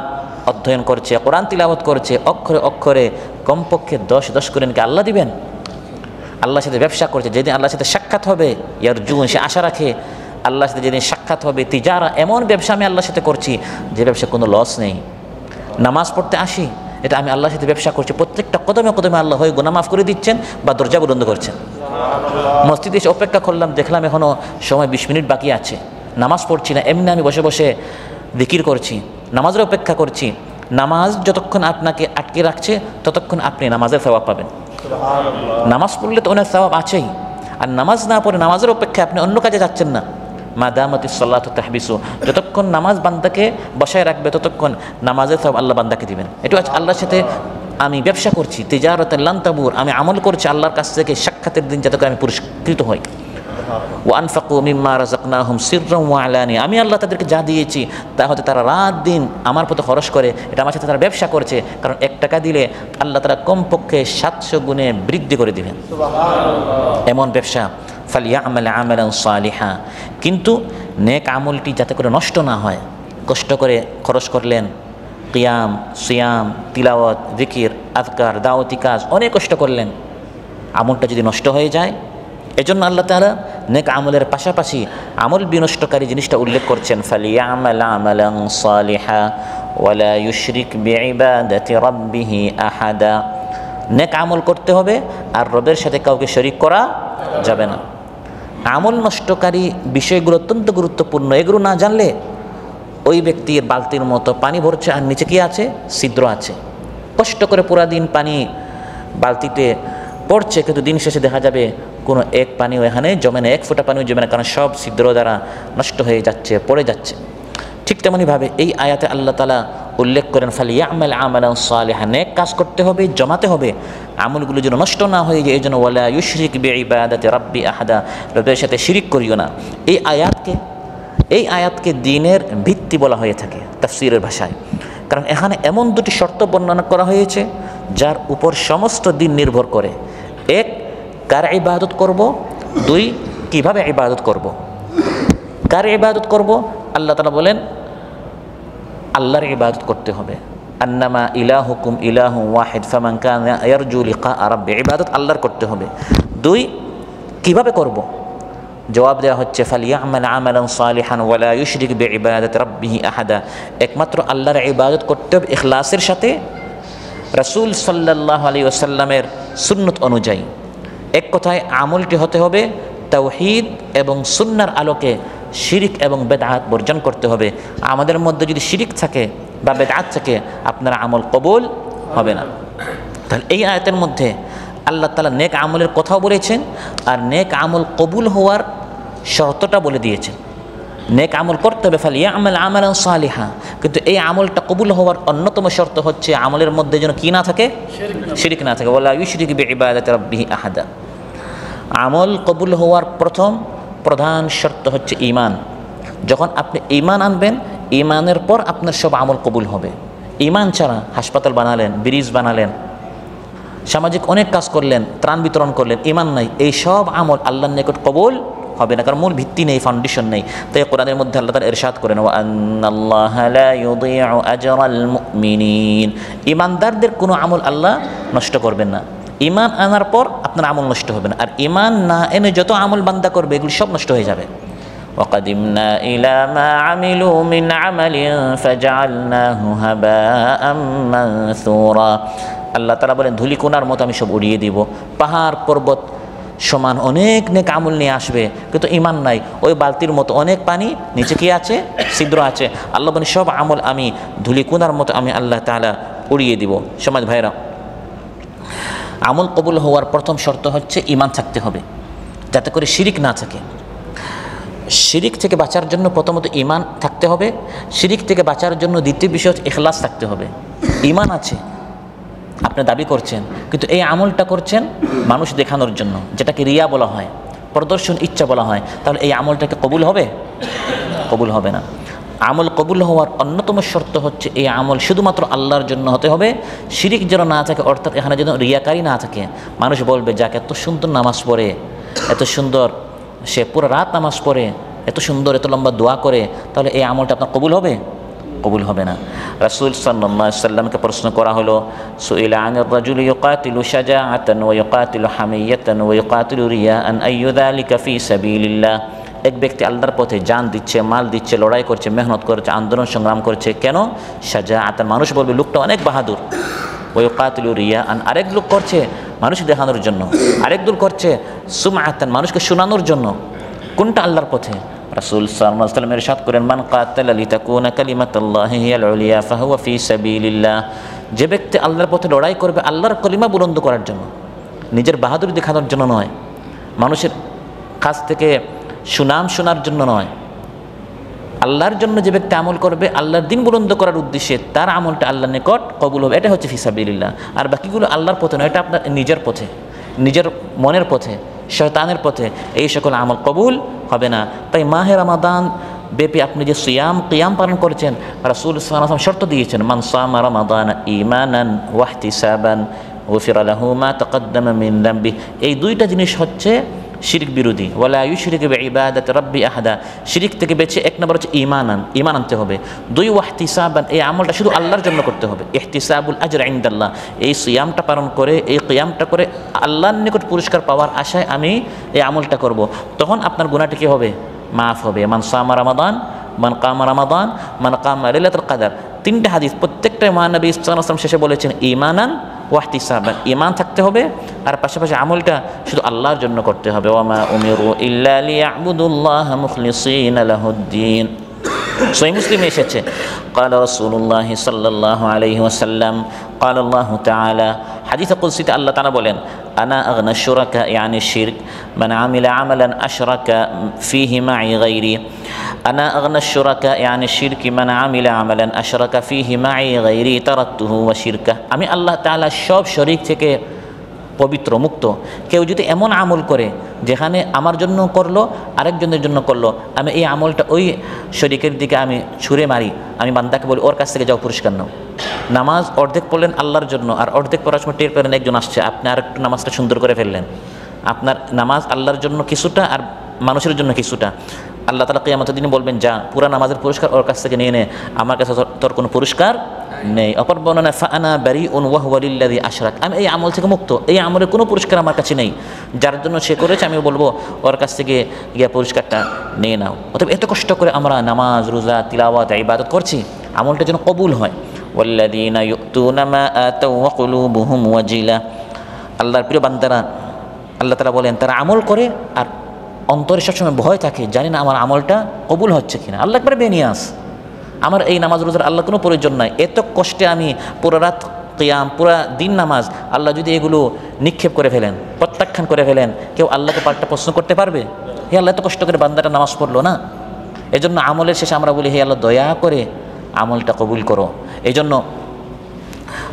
অধ্যয়ন করছে, কোরআন তিলাওয়াত করছে, অক্ষরে অক্ষরে কমপক্ষে 10 করে নাকি আল্লাহ দিবেন। আল্লাহর সাথে ব্যবসা করছে, যেদিন আল্লাহর সাথে সাক্ষাৎ হবে ইয়ারজুন, সে আশা রাখে আল্লাহর সাথে যেদিন সাক্ষাৎ হবে, তিজারা এমন ব্যবসা আমি আল্লাহর সাথে করছি যে ব্যবসা কোনো লস নেই। নামাজ পড়তে আসি, এটা আমি আল্লাহর সাথে ব্যবসা করছি, প্রত্যেকটা কদমে কদমে আল্লাহ হয় গুনাহ মাফ করে দিচ্ছেন বা দরজা বন্ধ করছেন। মসজিদে এসে অপেক্ষা করলাম, দেখলাম এখনও সময় 20 মিনিট বাকি আছে, নামাজ পড়ছি না, এমনি আমি বসে বসে জিকির করছি, নামাজের অপেক্ষা করছি। নামাজ যতক্ষণ আপনাকে আটকে রাখছে ততক্ষণ আপনি নামাজের সওয়াব পাবেন। নামাজ পড়লে তো অনেক সওয়াব আছেই, আর নামাজ না পড়ে নামাজের অপেক্ষায় আপনি অন্য কাজে যাচ্ছেন না। মা দামাতিস সালাতু তাহবিসু, যতক্ষণ নামাজ বান্দাকে বসায় রাখবে ততক্ষণ নামাজের সওয়াব আল্লাহ বান্দাকে দিবেন। এটা হচ্ছে আল্লাহর সাথে আমি ব্যবসা করছি, তিজারাতান লান তাবুর, আমি আমল করছি আল্লাহর কাছ থেকে সাক্ষাতের দিন যাতে করে আমি পুরস্কৃত হই। ওয়া আনফাকু মিম্মা রাযাকনাহুম সিররান ওয়া আলানিয়া, আমি আল্লাহ তাদেরকে যা দিয়েছি তা হতে তারা রাত দিন আমার পথে খরচ করে, এটা আমার সাথে তারা ব্যবসা করছে। কারণ 1 টাকা দিলে আল্লাহ তারা কমপক্ষে 700 গুণে বৃদ্ধি করে দিবেন। এমন ব্যবসা। ফালিয়া'মাল আমালান সালিহা, কিন্তু নেক আমলটি যাতে করে নষ্ট না হয়। কষ্ট করে খরচ করলেন, কিয়াম সিয়াম তিলাওয়াত জিকির আযকার দাওয়াতি কাজ অনেক কষ্ট করলেন, আমলটা যদি নষ্ট হয়ে যায়, এজন্য আল্লাহ তাআলা নেক আমলের পাশাপাশি আমল বিনষ্টকারী জিনিসটা উল্লেখ করছেন। ফালিয়া'মাল আমালান সালিহা ওয়া লা ইউশরিক বিইবাদাতি রাব্বিহি আহাদা, নেক আমল করতে হবে আর রবের সাথে কাউকে শরীক করা যাবে না। আমল নষ্টকারী বিষয়গুলো অত্যন্ত গুরুত্বপূর্ণ, এগুলো না জানলে ওই ব্যক্তির বালতির মতো পানি ভরছে আর নিচে কি আছে, ছিদ্র আছে। কষ্ট করে পুরা দিন পানি বালতিতে পড়ছে, কিন্তু দিন শেষে দেখা যাবে কোনো এক পানিও এখানে জমে না, 1 ফোঁটা পানিও জমে না, কারণ সব ছিদ্র দ্বারা নষ্ট হয়ে যাচ্ছে, পড়ে যাচ্ছে। ঠিক তেমনইভাবে এই আয়াতে আল্লাহ তাআলা উল্লেখ করেন ফালিয়া'মাল আমালান সালিহা, নেক কাজ করতে হবে, জমাতে হবে, আমলগুলো যেন নষ্ট না হয়ে যায়। এই জন্য ওয়ালা ইউশরিক বিইবাদাতি রাব্বি আহাদা, রবের সাথে শিরিক করিও না। এই আয়াতকে দ্বীনের ভিত্তি বলা হয়ে থাকে তাফসীরের ভাষায়, কারণ এখানে এমন 2টি শর্ত বর্ণনা করা হয়েছে যার উপর সমস্ত দ্বীন নির্ভর করে। 1, কার ইবাদত করব, 2, কিভাবে ইবাদত করব। কার ইবাদত করব, আল্লাহ তাআলা বলেন আল্লাহর ইবাদত করতে হবে। আন্নামা ইলাহুকুম ইলাহুন ওয়াহিদ ফামান কানা ইয়ারজু লিকা রাব্বি, ইবাদত আল্লাহর করতে হবে। 2, কিভাবে করব, জবাব দেওয়া হচ্ছে ফালিয়া'মাল আমালান সালিহান ওয়া লা ইউশরিক বিইবাদাতি রাব্বিহি আহাদা, একমাত্র আল্লাহর ইবাদত করতে হবে ইখলাসের সাথে, রাসূল সাল্লাল্লাহু আলাইহি ওয়াসাল্লামের সুন্নত অনুযায়ী। এক কথায় আমলটি হতে হবে তাওহীদ এবং সুন্নাহর আলোকে, শিরিক এবং বেদআত বর্জন করতে হবে। আমাদের মধ্যে যদি শিরিক থাকে বা বেদআত থাকে, আপনার আমল কবুল হবে না। তাহলে এই আয়াতের মধ্যে আল্লাহ তাআলা নেক আমলের কথাও বলেছেন আর নেক আমল কবুল হওয়ার শর্তটা বলে দিয়েছেন। নেক আমল করতে হবে ফালিয়া'মাল আমালান সালিহা, কিন্তু এই আমলটা কবুল হওয়ার অন্যতম শর্ত হচ্ছে আমলের মধ্যে যেন কি না থাকে, শিরিক না থাকে। ওয়ালা ইউশরিক বিইবাদাতি রাব্বিহি আহাদা। আমল কবুল হওয়ার প্রধান শর্ত হচ্ছে ঈমান। যখন আপনি ঈমান আনবেন, ঈমানের পর আপনার সব আমল কবুল হবে। ঈমান ছাড়া হাসপাতাল বানালেন, ব্রিজ বানালেন, সামাজিক অনেক কাজ করলেন, ত্রাণ বিতরণ করলেন, ঈমান নাই, এই সব আমল আল্লাহর নিকট কবুল হবে না, কারণ মূল ভিত্তি নেই, ফাউন্ডেশন নেই। তাই কোরআনের মধ্যে আল্লাহ তাআলা ইরশাদ করেন ওয়া আন্নাল্লাহা লা ইউযী'উ আজরাল মুমিনিন, ঈমানদারদের কোনো আমল আল্লাহ নষ্ট করবেন না। ঈমান আনার পর আপনার আমল নষ্ট হবে না, আর ঈমান না এনে যত আমল বান্দা করবে এগুলো সব নষ্ট হয়ে যাবে। وقدمنا إلى ما عملوا من عمل فجعلناه هباء منثورا, আল্লাহ তাআলা বলেন ধুলিকণার মতো আমি সব উড়িয়ে দিব। পাহাড় পর্বত সমান অনেক নেক আমল নিয়ে আসবে, কিন্তু ইমান নাই, ওই বালতির মতো অনেক পানি, নিচে কি আছে? ছিদ্র আছে। আল্লাহ বলেন সব আমল আমি ধুলিকুনার মতো আমি আল্লাহ তাআলা উড়িয়ে দিব। সমাজ ভাইরা, আমল কবুল হওয়ার প্রথম শর্ত হচ্ছে ইমান থাকতে হবে, যাতে করে শিরিক না থাকে। শিরিক থেকে বাঁচার জন্য প্রথমত ইমান থাকতে হবে। শিরিক থেকে বাঁচার জন্য দ্বিতীয় বিষয় হচ্ছে ইখলাস থাকতে হবে। ইমান আছে, আপনি দাবি করছেন, কিন্তু এই আমলটা করছেন মানুষ দেখানোর জন্য, যেটাকে রিয়া বলা হয়, প্রদর্শন ইচ্ছা বলা হয়, তাহলে এই আমলটাকে কবুল হবে? কবুল হবে না। আমল কবুল হওয়ার অন্যতম শর্ত হচ্ছে এই আমল শুধুমাত্র আল্লাহর জন্য হতে হবে, শিরিক যেন না থাকে, অর্থাৎ এখানে যেন রিয়াকারী না থাকে। মানুষ বলবে যাকে এত সুন্দর নামাজ পড়ে, এত সুন্দর সে পুরো রাত নামাজ পড়ে, এত সুন্দর এত লম্বা দোয়া করে, তাহলে এই আমলটা আপনার কবুল হবে? কবুল হবে না। রাসূল সাল্লাল্লাহু আলাইহি ওয়াসাল্লামকে প্রশ্ন করা হলো, সুইলা আনির রাজুলি ইউকাতিলু শাজাআতান ওয়া ইউকাতিলু হামিয়াতান ওয়া ইউকাতিলু রিয়াআন আইয়ু যালিকা ফি সাবিলিল্লাহ। এক ব্যক্তি আল্লাহর পথে জান দিচ্ছে, মাল দিচ্ছে, লড়াই করছে, মেহনত করছে, আন্দোলন সংগ্রাম করছে, কেন? শাজাআতান, মানুষ বলবে লোকটা অনেক বাহাদুর। ওয়া ইউকাতিলু রিয়াআন, আরেক লোক করছে মানুষ দেখানোর জন্য, আরেক দল করছে সুমআতান, মানুষকে শোনানোর জন্য। কোনটা আল্লাহর পথে? রাসূল সাল্লাল্লাহু আলাইহি ওয়াসাল্লাম ইরশাদ করেন, মান কাতালা লিতাকুনা কালিমাতুল্লাহি হিয়াল উলিয়া ফাহুয়া ফি সাবিলিল্লাহ। যে ব্যক্তি আল্লাহর পথে লড়াই করবে আল্লাহর কলিমা বুলন্দ করার জন্য, নিজের বাহাদুরি দেখানোর জন্য নয়, মানুষের কাছ থেকে সুনাম শোনার জন্য নয়, আল্লাহর জন্য যে ব্যক্তি আমল করবে আল্লাহর দিন বুলন্দ করার উদ্দেশ্যে, তার আমলটা আল্লাহর নিকট কবুল হবে। এটা হচ্ছে ফি সাবিলিল্লাহ। আর বাকিগুলো আল্লাহর পথে নয়, এটা আপনার নিজের পথে, নিজের মনের পথে, শয়তানের পথে, এই সকল আমল কবুল হবে না। তাই মাহে রমাদান ব্যাপী আপনি যে সিয়াম কিয়াম পালন করেছেন, রাসূল সাল্লাল্লাহু আলাইহি ওয়াসাল্লাম শর্ত দিয়েছেন, মান সামা রমাদান ঈমানান ওয়া ইহতিসাবান গুফিরা লাহু মা তাকাদ্দামা মিন যামবি। এই দুইটা জিনিস হচ্ছে শিরক বিরোধী। ওয়ালা ইউশরিকু বিইবাদাতি রাব্বি আহাদা, শিরক থেকে বেঁচে এক নম্বর হচ্ছে ঈমানান, ঈমান আনতে হবে। দুই, ওয়া ইহতিসাবান, এই আমলটা শুধু আল্লাহর জন্য করতে হবে। ইহতিসাবুল আজর ইনদাল্লাহ, এই সিয়ামটা পালন করে, এই কিয়ামটা করে আল্লাহর নিকট পুরস্কার পাওয়ার আশায় আমি এই আমলটা করব, তখন আপনার গুনাহটা কি হবে? মাফ হবে। মান সামা রমাদান, মান কামা রমাদান, মান কামা লাইলাতুল কদর। তিনটা হাদিস, প্রত্যেকটাই মহানবী সাল্লাল্লাহু আলাইহি ওয়াসাল্লাম শেষে বলেছেন ঈমানান ওয়া ইহতিসাবান, ঈমান থাকতে হবে আর পাশাপাশি আমলটা শুধু আল্লাহর জন্য করতে হবে। ওয়া মা উমিরু ইল্লা লিয়াবুদুল্লাহা মুখলিসিনা লাহুদ্দিন। সহিহ মুসলিমে এসেছে, ক্বালা রাসূলুল্লাহ সাল্লাল্লাহু আলাইহি ওয়াসাল্লাম, ক্বালা আল্লাহু তাআলা, হাদিসে কুদসিতে আল্লাহ তাআলা বলেন, আনা আগনা শুরাকা ইয়ানি শিরক মান আমিলা আমালান আশরাকা ফীহি মাই গায়রি। আনা আগনা শুরাকা ইয়ানি শিরকি মান আমিলা আমালান আশরাকা ফীহি মাই গায়রি তারাকতুহু ওয়া শিরকা। আমি আল্লাহ তাআলা সব শরীক থেকে পবিত্র, মুক্ত। কেউ যদি এমন আমল করে যেখানে আমার জন্য করলো, আরেকজনের জন্য করলো, আমি এই আমলটা ওই শরীকের দিকে আমি ছুঁড়ে মারি, আমি বান্দাকে বলি ওর কাছ থেকে যাও পুরস্কার নাও। নামাজ অর্ধেক পড়লেন আল্লাহর জন্য, আর অর্ধেক পড়ার সময় টের পেলেন একজন আসছে, আপনি আর একটু নামাজটা সুন্দর করে ফেললেন। আপনার নামাজ আল্লাহর জন্য কিছুটা আর মানুষের জন্য কিছুটা। আল্লাহ তাআলা কিয়ামতের দিনে বলবেন, যা পুরা নামাজের পুরস্কার ওর কাছ থেকে নিয়ে নে, আমার কাছে তোর কোনো পুরস্কার নেই। অপর বর্ণনা, ফাআনা বারিউন ওয়া হুয়া লিল্লাযী আশরাক, আমি এই আমল থেকে মুক্ত, এই আমলের কোনো পুরস্কার আমার কাছে নেই। যার জন্য সে করেছে আমি বলবো ওর কাছ থেকে গিয়ে পুরস্কারটা নিয়ে নাও। অতএব এত কষ্ট করে আমরা নামাজ, রোজা, তিলাওয়াত, ইবাদত করছি, আমলটা যেন কবুল হয়। ওয়াল্লাযীনা ইউতুনা মা আতাউ ওয়া কুলুবুহুম ওয়াজিলা। আল্লাহর প্রিয় বান্দারা, আল্লাহ তাআলা বলেন তারা আমল করে আর অন্তরে সবসময় ভয় থাকে, জানি না আমার আমলটা কবুল হচ্ছে কিনা। আল্লাহ একবার বেনিয়াস, আমার এই নামাজ রোজার আল্লাহ কোনো প্রয়োজন নাই। এত কষ্টে আমি পুরো রাত কিয়াম, পুরা দিন নামাজ, আল্লাহ যদি এগুলো নিক্ষেপ করে ফেলেন, প্রত্যাখ্যান করে ফেলেন, কেউ আল্লাহকে পাল্টা প্রশ্ন করতে পারবে? হে আল্লাহ, এত কষ্ট করে বান্দাটা নামাজ পড়লো না। এজন্য আমলের শেষে আমরা বলি, হে আল্লাহ দয়া করে আমলটা কবুল করো। এই জন্য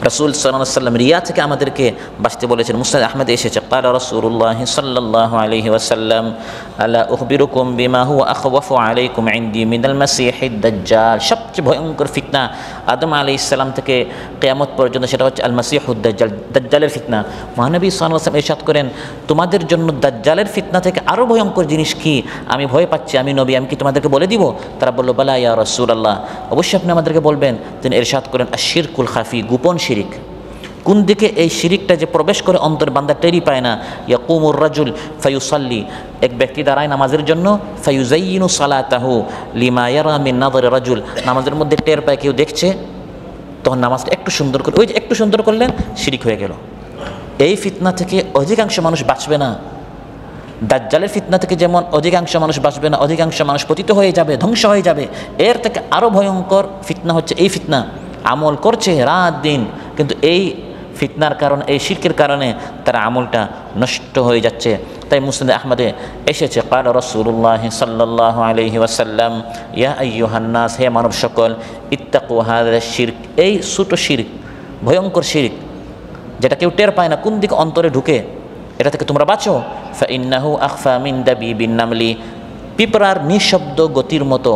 রাসূল সাল্লাল্লাহু আলাইহি ওয়াসাল্লাম রিয়া থেকে আমাদেরকে বাঁচতে বলেছেন। মুসনাদ আহমদে এসেছে, ক্বালা রাসূলুল্লাহ সাল্লাল্লাহু আলাইহি ওয়াসাল্লাম, আলা উখবিরুকুম বিমা হুয়া আখওয়াফু আলাইকুম ইনদি মিনাল মাসিহিদ দাজ্জাল। সবচেয়ে ভয়ঙ্কর ফিতনা আদম আলাইহিস সালাম থেকে কিয়ামত পর্যন্ত সেটা হচ্ছে আল মাসিহুদ দাজ্জাল, দাজ্জালের ফিতনা। মহানবী সাল্লাল্লাহু আলাইহি ওয়াসাল্লাম ইরশাদ করেন, তোমাদের জন্য দাজ্জালের ফিতনা থেকে আরও ভয়ঙ্কর জিনিস কি? আমি ভয় পাচ্ছি, আমি নবী, আমি কি তোমাদেরকে বলে দিব? তারা বলল, বালা ইয়া রাসূলুল্লাহ, অবশ্যই আপনি আমাদেরকে বলবেন। তিনি ইরশাদ করেন, আশ-শিরকুল খাফি, গোপন শিরিক। কোন দিকে এই শিরিকটা যে প্রবেশ করে অন্তর বান্দা টেরই পায় না। ইয়াকুমুর রাজুল ফায়ুসাল্লি, এক ব্যক্তি দাঁড়ায় নামাজের জন্য, ফায়ুজাইয়িনু সালাতাহু লিমা ইয়ারা মিন নাযরি রাজুল, নামাজের মধ্যে টের পায় কেউ দেখছে, তখন নামাজটা একটু সুন্দর করে, ওই যে একটু সুন্দর করলেন, শিরিক হয়ে গেল। এই ফিতনা থেকে অধিকাংশ মানুষ বাঁচবে না। দাজ্জালের ফিতনা থেকে যেমন অধিকাংশ মানুষ বাঁচবে না, অধিকাংশ মানুষ পতিত হয়ে যাবে, ধ্বংস হয়ে যাবে, এর থেকে আরও ভয়ঙ্কর ফিতনা হচ্ছে এই ফিতনা। আমল করছে রাত দিন, কিন্তু এই ফিতনার কারণে, এই শিরকের কারণে তার আমলটা নষ্ট হয়ে যাচ্ছে। তাই মুসনাদে আহমদে এসেছে, ক্বাল রাসূলুল্লাহ সাল্লাল্লাহু আলাইহি ওয়াসাল্লাম, ইয়া আইয়ুহান নাস, হে মানব সকল, ইত্তাকু হাযা শিরক, এই ছোট শিরক, ভয়ঙ্কর শিরক যেটা কেউ টের পায় না, কোন দিকে অন্তরে ঢুকে, এটা থেকে তোমরা বাঁচো। ফাইন্নাহু আখফা মিন দাবিবিন নামলি, পিঁপড়ার নিঃশব্দ গতির মতো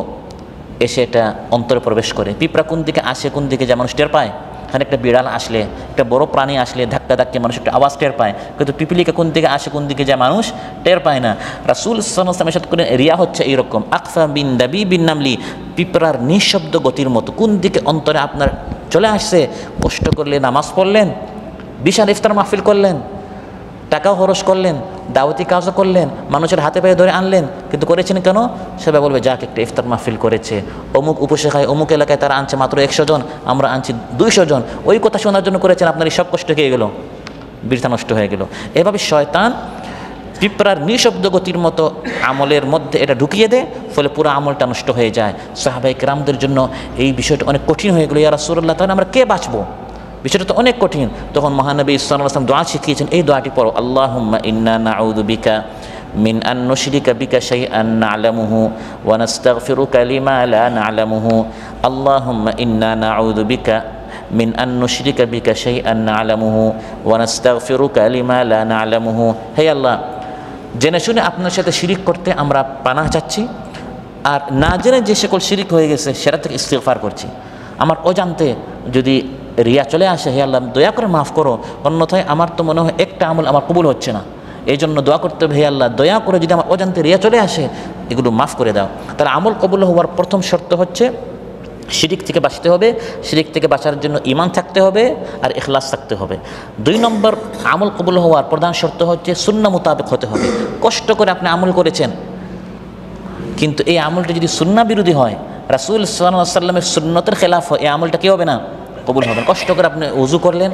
এসে এটা অন্তরে প্রবেশ করে। পিঁপড়া কোন দিকে আসে, কোন দিকে যা মানুষ টের পায়। এখানে একটা বিড়াল আসলে, একটা বড় প্রাণী আসলে ধাক্কা ধাক্কে মানুষ একটা আওয়াজ টের পায়, কিন্তু পিপিলিকা কোন দিকে আসে, কোন দিকে যা মানুষ টের পায় না। রাসূল সাল্লাল্লাহু আলাইহি ওয়াসাল্লাম ইরশাদ করেন, রিয়া হচ্ছে এইরকম, আখফা মিন দাবিবিন নামলি, পিঁপড়ার নিঃশব্দ গতির মতো। কোন দিকে অন্তরে আপনার চলে আসছে, কষ্ট করলে নামাজ পড়লেন, বিশাল ইফতার মাহফিল করলেন, টাকাও খরচ করলেন, দাওয়াতি কাজও করলেন, মানুষের হাতে পায়ে ধরে আনলেন, কিন্তু করেছেন কেন? সবাই বলবে যাক একটা ইফতার মাহফিল করেছে, অমুক উপশাখায় অমুক এলাকায় তারা আনছে মাত্র 100 জন, আমরা আনছি 200 জন, ওই কথা শোনার জন্য করেছেন, আপনার এই সব কষ্ট খেয়ে গেল, বৃথা নষ্ট হয়ে গেল। এভাবে শয়তান পিঁপড়ার নিঃশব্দ গতির মতো আমলের মধ্যে এটা ঢুকিয়ে দেয়, ফলে পুরো আমলটা নষ্ট হয়ে যায়। সাহাবায়ে কেরামদের জন্য এই বিষয়টা অনেক কঠিন হয়ে গেল। ইয়া রাসূলুল্লাহ, তাহলে আমরা কে বাঁচবো? বিষয়টা তো অনেক কঠিন। তখন মহানবী সাল্লাল্লাহু আলাইহি ওয়াসাল্লাম দোয়া শিখিয়েছেন, এই দোয়াটি পড়ো, আল্লাহুম্মা ইন্না নাউযু বিকা মিন আন নুশরিকা বিকা শাইআন না'লামুহু ওয়া নাস্তাগফিরুকা লিমা লা না'লামুহু। আল্লাহুম্মা ইন্না নাউযু বিকা মিন আন নুশরিকা বিকা শাইআন না'লামুহু ওয়া নাস্তাগফিরুকা লিমা লা না'লামুহু। হে আল্লাহ, জেনে শুনে আপনার সাথে শিরিক করতে আমরা পানাহ চাচ্ছি, আর না জেনে যে সকল শিরিক হয়ে গেছে সেটা থেকে ইস্তিগফার করছি। আমার অজান্তে যদি রিয়া চলে আসে, হে আল্লাহ দয়া করে মাফ করো, অন্যথায় আমার তো মনে হয় একটা আমল আমার কবুল হচ্ছে না। এই জন্য দোয়া করতে হবে, হে আল্লাহ দয়া করে যদি আমার অজান্তে রিয়া চলে আসে, এগুলো মাফ করে দাও। তাহলে আমল কবুল হওয়ার প্রথম শর্ত হচ্ছে শিরিক থেকে বাঁচতে হবে। শিরিক থেকে বাঁচার জন্য ঈমান থাকতে হবে আর ইখলাস থাকতে হবে। 2 নম্বর আমল কবুল হওয়ার প্রধান শর্ত হচ্ছে সুন্নাহ মোতাবেক হতে হবে। কষ্ট করে আপনি আমল করেছেন, কিন্তু এই আমলটা যদি সুন্নাহ বিরোধী হয়, রাসূল সাল্লাল্লাহু আলাইহি ওয়াসাল্লামের সুন্নতের খেলাফ হয়, এই আমলটা কি হবে না? কবুল হবে। কষ্ট করে আপনি ওযু করলেন,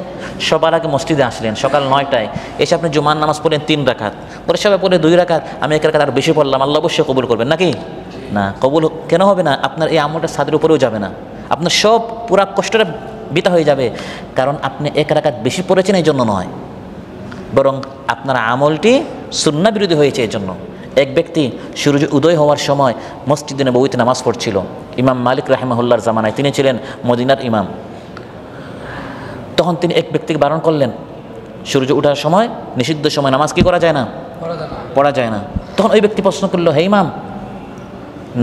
সবার আগে মসজিদে আসলেন সকাল 9টায়, এসে আপনি জুমার নামাজ পড়লেন 3 রাকাত, পরে সবাই পড়ে 2 রাকাত, আমি 1 রাকাত আর বেশি পড়লাম, আল্লাহ অবশ্যই কবুল করবেন নাকি? না, কবুল কেন হবে না? আপনার এই আমলটা ছাদের উপরেও যাবে না, আপনার সব পুরা কষ্টটা বৃথা হয়ে যাবে। কারণ আপনি 1 রাকাত বেশি পড়েছেন এই জন্য নয়, বরং আপনার আমলটি সুন্নাহ বিরোধী হয়েছে এই জন্য। এক ব্যক্তি সূর্য উদয় হওয়ার সময় মসজিদে নববীতে নামাজ পড়ছিল। ইমাম মালিক রাহিমাহুল্লাহর জামানায়, তিনি ছিলেন মদিনার ইমাম। তখন তিনি এক ব্যক্তিকে বারণ করলেন, সূর্য ওঠার সময় নিষিদ্ধ সময় নামাজ কি করা যায় না? পড়া যায় না। তখন ওই ব্যক্তি প্রশ্ন করলো, হে ইমাম,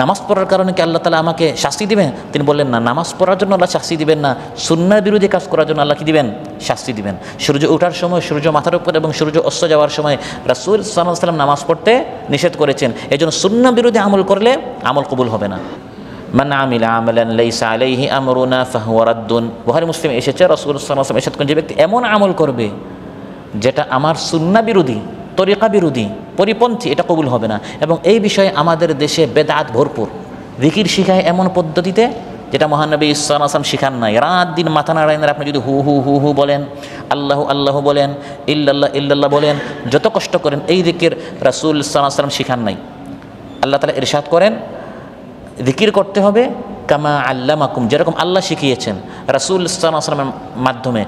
নামাজ পড়ার কারণে কি আল্লাহ তাআলা আমাকে শাস্তি দিবেন? তিনি বললেন, না, নামাজ পড়ার জন্য আল্লাহ শাস্তি দিবেন না, সুন্নাহ বিরোধী কাজ করার জন্য আল্লাহ কি দিবেন? শাস্তি দিবেন। সূর্য ওঠার সময়, সূর্য মাথার উপর এবং সূর্য অস্ত যাওয়ার সময় রাসূল সাল্লাল্লাহু আলাইহি ওয়াসাল্লাম নামাজ পড়তে নিষেধ করেছেন। এই জন্য সুন্নাহ বিরোধী আমল করলে আমল কবুল হবে না। মান আমিলা আমালান লাইসা আলাইহি আমরুনা ফাহুয়া রাদ্দুন। বুখারী মুসলিম এসেছে, রাসূল সাল্লাল্লাহু আলাইহি ওয়াসাল্লাম ইরশাদ করেন, যে ব্যক্তি এমন আমল করবে যেটা আমার সুন্নাহ বিরোধী, তরিকা বিরোধী, পরিপন্থী, এটা কবুল হবে না। এবং এই বিষয়ে আমাদের দেশে বেদাত ভরপুর। জিকির শিখায় এমন পদ্ধতিতে যেটা মহানবী সাল্লাল্লাহু আলাইহি ওয়াসাল্লাম শিখান নাই। রাত দিন মাথা নাড়ায় না, আপনি যদি হু হু হু হু বলেন, আল্লাহু আল্লাহু বলেন, ইল্লাল্লাহ ইল্লাল্লাহ বলেন, যত কষ্ট করেন, এই জিকির রাসূল সাল্লাল্লাহু আলাইহি ওয়াসাল্লাম শিখান নাই। আল্লাহ তাআলা ইরশাদ করেন, জিকির করতে হবে কামা আল্লামাকুম, যেরকম আল্লাহ শিখিয়েছেন। রাসূল সাল্লাল্লাহু আলাইহি ওয়াসাল্লামের মাধ্যমে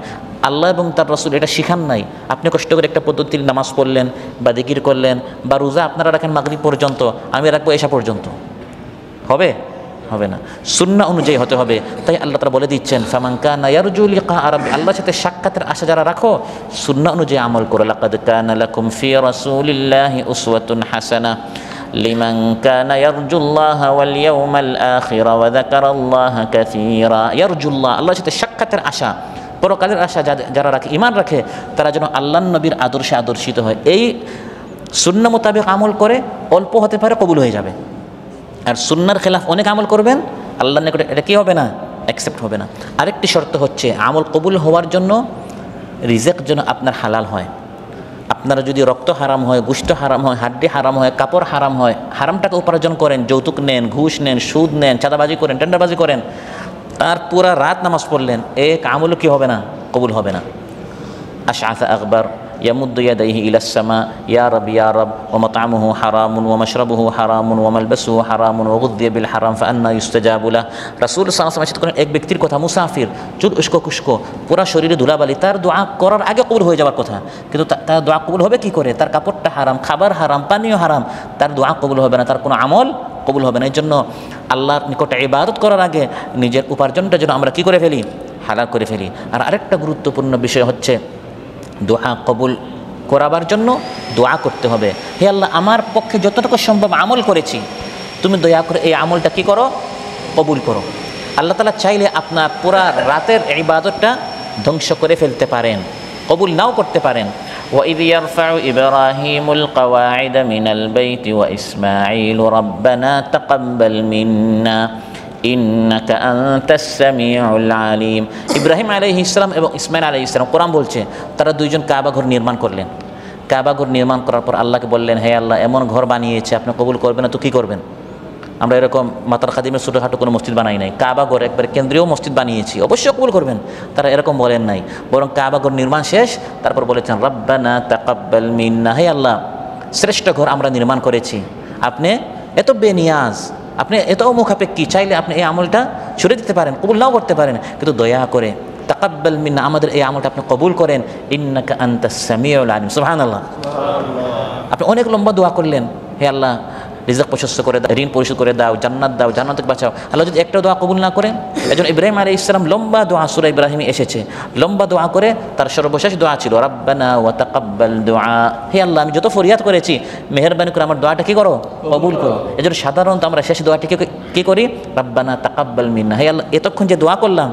আল্লাহ এবং তার রাসূল এটা শিখান নাই। আপনি কষ্ট করে একটা পদ্ধতির নামাজ পড়লেন বা জিকির করলেন, বা রোজা আপনারা রাখেন মাগরিব পর্যন্ত, আমি রাখবো এশা পর্যন্ত, হবে? হবে না। সুন্নাহ অনুযায়ী হতে হবে। তাই আল্লাহ তাআলা বলে দিচ্ছেন, ফামান কানা ইয়ারজু লিকা রাব্বি, আল্লাহর সাথে সাক্ষাতের আশা যারা রাখো, সুন্নাহ অনুযায়ী আমল করো। লাকাদ কানা লাকুম ফি রাসূলিল্লাহি উসওয়াতুন হাসানাহ লিমান কানা ইয়ারজুল্লাহা ওয়াল ইয়াউমাল আখির ওয়া যাকারাল্লাহা কাসীরা। ইয়ারজুল্লাহ, আল্লাহর সাথে সাক্ষাতের আশা, পরকালের আশা যারা রাখে, ঈমান রাখে, তারা যেন আল্লাহর নবীর আদর্শে আদর্শিত হয়। এই সুন্নাহ মোতাবেক আমল করে অল্প হতে পারে, কবুল হয়ে যাবে। আর সুন্নাহর খেলাফ অনেক আমল করবেন, আল্লাহর নিকটে এটা কি হবে না? অ্যাকসেপ্ট হবে না। আরেকটি শর্ত হচ্ছে, আমল কবুল হওয়ার জন্য রিজিক যেন আপনার হালাল হয়। আপনারা যদি রক্ত হারাম হয়, গোশত হারাম হয়, হাড্ডি হারাম হয়, কাপড় হারাম হয়, হারাম টাকা উপার্জন করেন, যৌতুক নেন, ঘুষ নেন, সুদ নেন, চাঁদাবাজি করেন, টেন্ডারবাজি করেন, তার পুরা রাত নামাজ পড়লেন, এক আমলও কি হবে না? কবুল হবে না। আশআসা আকবার, ইয়ামুদ্দু ইয়াদাইহি ইলাস সামা ইয়া রব ইয়া রব ওয়া মাতআমুহু হারামুন ওয়া মাশরাবুহু হারামুন ওয়া মালবাসুহু হারামুন ওয়া গুযিয়া বিল হারাম ফাআন্না ইউস্তাজাবু লাহ। রাসূল সাল্লাল্লাহু আলাইহি ওয়াসাল্লাম করেন এক ব্যক্তির কথা, মুসাফির, চুল উস্কো খুস্কো, পুরা শরীরে ধুলাবালি, তার দোয়া করার আগে কবুল হয়ে যাওয়ার কথা, কিন্তু তার দোয়া কবুল হবে কি করে? তার কাপড়টা হারাম, খাবার হারাম, পানীয় হারাম, তার দোয়া কবুল হবে না, তার কোনো আমল কবুল হবে না। এই জন্য আল্লাহর নিকটে ইবাদত করার আগে নিজের উপার্জনটা যেন আমরা কি করে ফেলি? হালাল করে ফেলি। আর আরেকটা গুরুত্বপূর্ণ বিষয় হচ্ছে দোয়া কবুল করাবার জন্য দোয়া করতে হবে, হে আল্লাহ আমার পক্ষে যতটুকু সম্ভব আমল করেছি, তুমি দয়া করে এই আমলটা কি করো? কবুল করো। আল্লাহ তাআলা চাইলে আপনার পুরা রাতের ইবাদতটা ধ্বংস করে ফেলতে পারেন, কবুল নাও করতে পারেন। وإذ يرفع إبراهيم القواعد من البيت وإسماعيل ربنا تقبل منا إنك أنت السميع العليم। ইব্রাহিম আলাইহিস সালাম এবং ইসমাঈল আলাইহিস সালাম, কোরআন বলছে তারা দুইজন কাবা ঘর নির্মাণ করলেন। কাবা ঘর নির্মাণ করার পর আল্লাহকে বললেন, হে আল্লাহ এমন ঘর বানিয়েছে আপনি কবুল করবেন না তো কী করবেন? আমরা এরকম মাতার খাদিমের ছোটোখাটো কোনো মসজিদ বানাই নাই, কাবা ঘর একবার কেন্দ্রীয় মসজিদ বানিয়েছি, অবশ্যই কবুল করবেন। তারা এরকম বলেন নাই, বরং কাবা ঘর নির্মাণ শেষ তারপর বলেছেন রব্বানা তাকাব্বাল মিন্না, হে আল্লাহ শ্রেষ্ঠ ঘর আমরা নির্মাণ করেছি, আপনি এত বেনিয়াজ, আপনি এত মুখাপেক্ষী, চাইলে আপনি এই আমলটা ছুড়ে দিতে পারেন, কবুল নাও করতে পারেন, কিন্তু দয়া করে তাকাব্বাল মিন্না আমাদের এই আমলটা আপনি কবুল করেন, ইন্নাকা আনতাস সামিউল আলিম। সুবহানাল্লাহ। আপনি অনেক লম্বা দোয়া করলেন, হে আল্লাহ রিজক প্রশস্ত করে দাও, ঋণ পরিশোধ করে দাও, জান্নাত দাও, জান্নাত থেকে বাঁচাও। আল্লাহ যদি একটা দোয়া কবুল না করেন, একজন ইব্রাহিম আলাইহিস সালাম লম্বা দোয়া, সূরা ইব্রাহিমে এসেছে, লম্বা দোয়া করে তার সর্বশেষ দোয়া ছিল রব্বানা ওয়া তাকাব্বাল দুআ, হে আল্লাহ আমি যত ফরিয়াদ করেছি মেহেরবানি করে আমার দোয়াটা কি করো? কবুল করো। এজন্য সাধারণত আমরা শেষ দোয়াটিকে কি করি? রব্বানা তাকাব্বাল মিন্না, হে আল্লাহ এতক্ষণ যে দোয়া করলাম,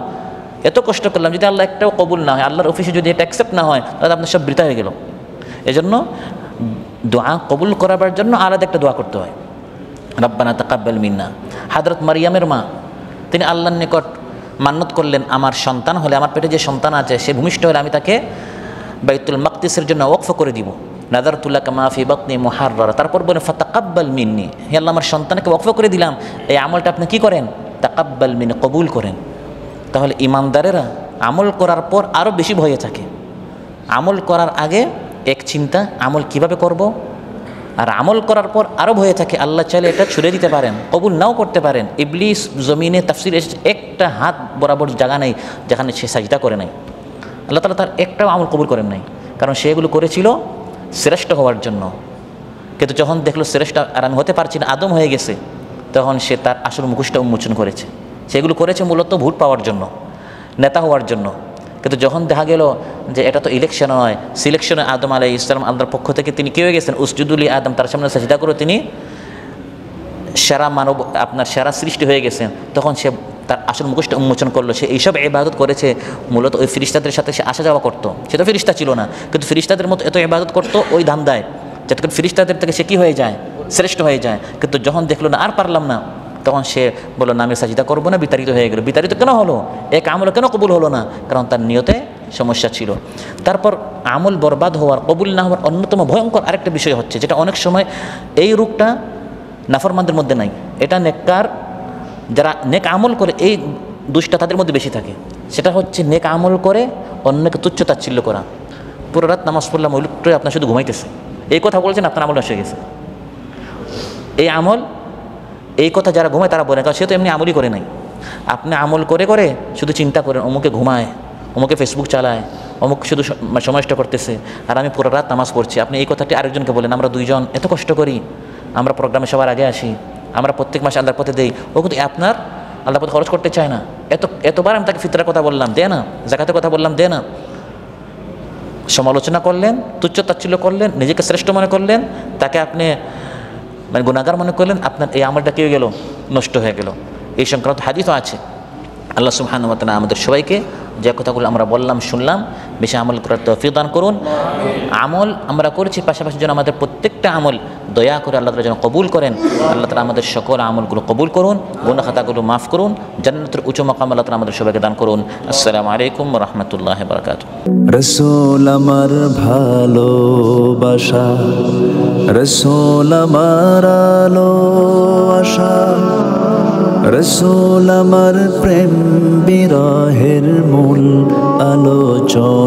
এত কষ্ট করলাম, যদি আল্লাহ একটাও কবুল না হয়, আল্লাহর অফিসে যদি এটা অ্যাকসেপ্ট না হয়, তাহলে আপনার সব বৃথা হয়ে গেল। এজন্য দোয়া কবুল করাবার জন্য আলাদা একটা দোয়া করতে হয়, রব্বানা তাকাব্বাল মিন্না। হযরত মারিয়ামের মা, তিনি আল্লাহর নিকট মান্নত করলেন, আমার সন্তান হলে, আমার পেটে যে সন্তান আছে সে ভূমিষ্ঠ হলে আমি তাকে বাইতুল মাকদিসের জন্য ওয়াকফ করে দিব, নাযারতু লাকা মা ফি বাতনি মুহাররারা। তারপর বলেন ফাতাকাব্বাল মিন্নি, হে আল্লাহ আমার সন্তানকে ওয়াকফ করে দিলাম, এই আমলটা আপনি কি করেন? তাকাব্বাল মিন্নি, কবুল করেন। তাহলে ইমানদারেরা আমল করার পর আরও বেশি ভয়ে থাকে। আমল করার আগে এক চিন্তা, আমল কিভাবে করব, আর আমল করার পর আরও ভয়ে থাকে আল্লাহ চাইলে এটা ছুড়ে দিতে পারেন, কবুল নাও করতে পারেন। ইবলিস জমিনে তাফসীর এসেছে একটা হাত বরাবর জায়গা নেই যেখানে সে সাজদা করে নাই, আল্লাহ তাআলা তার একটাও আমল কবুল করেন নাই, কারণ সেগুলো করেছিল শ্রেষ্ঠ হওয়ার জন্য। কিন্তু যখন দেখলো শ্রেষ্ঠ আর আমি হতে পারছি না, আদম হয়ে গেছে, তখন সে তার আসল মুখোশটা উন্মোচন করেছে। সেগুলো করেছে মূলত ভোট পাওয়ার জন্য, নেতা হওয়ার জন্য। কিন্তু যখন দেখা গেল যে এটা তো ইলেকশন নয়, সিলেকশনে আদম আলাইহিস সালাম আল্লাহর পক্ষ থেকে তিনি কি হয়ে গেছেন? উসজুদুলি আদম, তার সামনে সাজদা করে তিনি সেরা মানব, আপনার সেরা সৃষ্টি হয়ে গেছেন। তখন সে তার আসল মুখোশটা উন্মোচন করলো। সে এইসব ইবাদত করেছে মূলত ওই ফেরেশতাদের সাথে সে আসা যাওয়া করতো। সে তো ফেরেশতা ছিল না, কিন্তু ফেরেশতাদের মতো এত ইবাদত করতো ওই ধান্দায়, যাতে করে ফেরেশতাদের থেকে সে কী হয়ে যায়? শ্রেষ্ঠ হয়ে যায়। কিন্তু যখন দেখলো না আর পারলাম না, তখন সে বলল না আমি সাজদা করবো না, বিতাড়িত হয়ে গেল। বিতাড়িত কেন হলো? এক আমল কেন কবুল হলো না? কারণ তার নিয়তে সমস্যা ছিল। তারপর আমল বরবাদ হওয়ার, কবুল না হওয়ার অন্যতম ভয়ঙ্কর আরেকটা বিষয় হচ্ছে, যেটা অনেক সময় এই রোগটা নাফরমানদের মধ্যে নাই, এটা নেককার যারা নেক আমল করে এই দুষ্টা তাদের মধ্যে বেশি থাকে। সেটা হচ্ছে নেক আমল করে অন্যকে তুচ্ছ তাচ্ছিল্য করা। পুরো রাত নামাজ পড়লাম, ওই লোকটাই আপনার শুধু ঘুমাইতেছে, এই কথা বলছেন, আপনার আমল নষ্ট হয়ে গেছে। এই আমল, এই কথা যারা ঘুমায় তারা বলে, কারণ সে তো এমনি আমলই করে নাই। আপনি আমল করে করে শুধু চিন্তা করেন অমুকে ঘুমায়, অমুকে ফেসবুক চালায়, অমুক শুধু সময় নষ্ট করতেছে, আর আমি পুরো রাত নামাজ পড়ছি। আপনি এই কথাটি আরেকজনকে বলেন, আমরা দুইজন এত কষ্ট করি, আমরা প্রোগ্রামে সবার আগে আসি, আমরা প্রত্যেক মাসে আল্লাহর পথে দেই, ও কিন্তু আপনার আল্লাহর পথে খরচ করতে চায় না। এতবার আমি তাকে ফিতরার কথা বললাম, দে না, জাকাতের কথা বললাম, দে না। সমালোচনা করলেন, তুচ্ছ তাচ্ছিল্য করলেন, নিজেকে শ্রেষ্ঠ মনে করলেন, তাকে আপনি মানে গুনাহগার মনে করলেন, আপনার এই আমলটা কি হয়ে গেল? নষ্ট হয়ে গেল। এই সংক্রান্ত হাদিসও আছে। আল্লাহ সুবহানাহু ওয়া তাআলা আমাদের সবাইকে যে কথাগুলো আমরা বললাম শুনলাম বেশি আমল করার তৌফিক দান করুন। আমল আমরা করেছি, পাশাপাশি যেন আমাদের প্রত্যেকটা আমল দয়া করে আল্লাহ তাআলা যেন কবুল করেন। আল্লাহ তাআলা আমাদের সকল আমলগুলো কবুল করুন, গুনাহ খাতাগুলো মাফ করুন, জান্নাতের উঁচু মাকাম আল্লাহ তাআলা আমাদের সবাইকে দান করুন। আসসালামু আলাইকুম ওয়া রাহমাতুল্লাহি ওয়া বারাকাতুহু। রসুল আমার ভালোবাসা, রসুল আমার আলো আশা, রসুল আমার প্রেম বিরহের মূল আলোচনা।